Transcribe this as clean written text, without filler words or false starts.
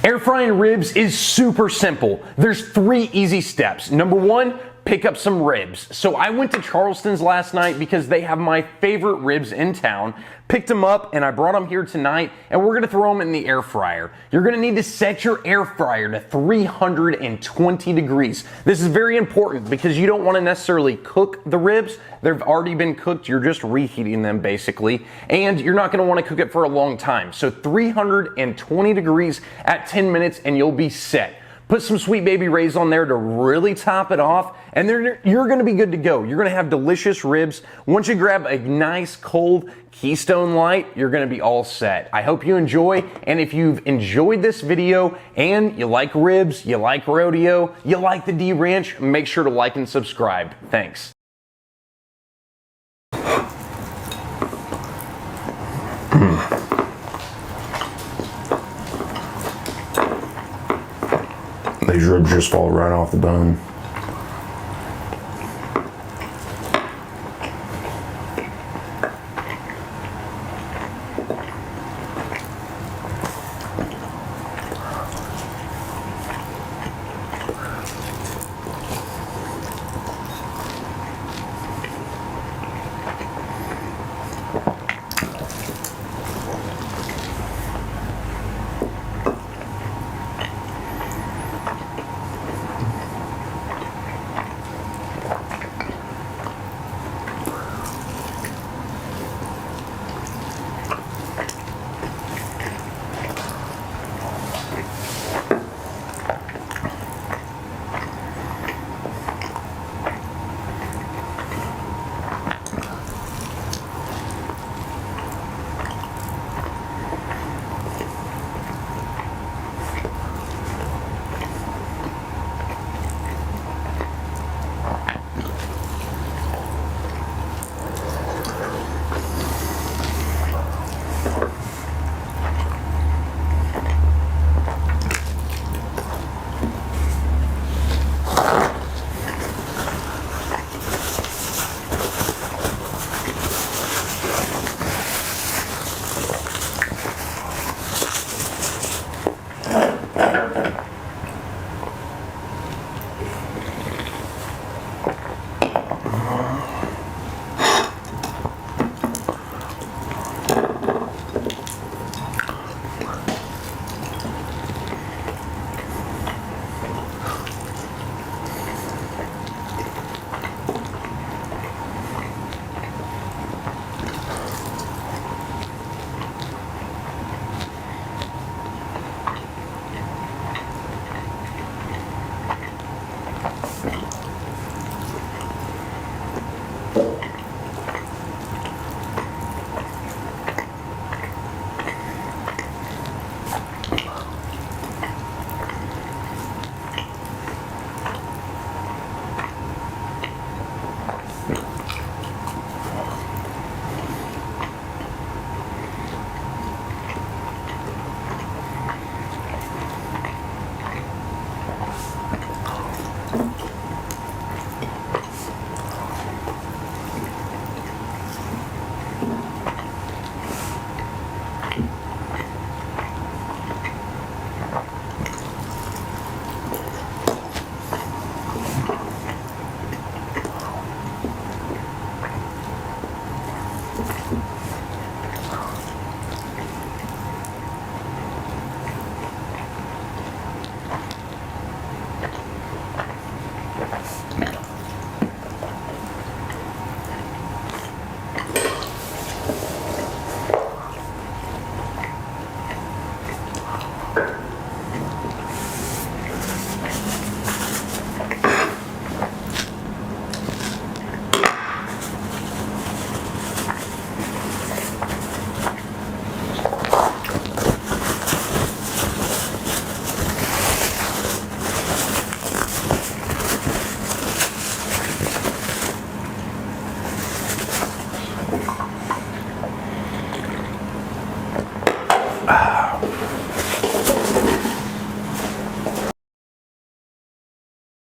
Air frying ribs is super simple. There's 3 easy steps. Number 1, pick up some ribs. So I went to Charleston's last night because they have my favorite ribs in town. Picked them up and I brought them here tonight, and we're gonna throw them in the air fryer. You're gonna need to set your air fryer to 320 degrees. This is very important because you don't wanna necessarily cook the ribs. They've already been cooked, you're just reheating them basically, and you're not gonna wanna cook it for a long time. So 320 degrees at 10 minutes and you'll be set. Put some Sweet Baby Ray's on there to really top it off, and then you're gonna be good to go. You're gonna have delicious ribs. Once you grab a nice cold Keystone Light, you're gonna be all set. I hope you enjoy, and if you've enjoyed this video and you like ribs, you like rodeo, you like the D Ranch, make sure to like and subscribe. Thanks. These ribs just fall right off the bone.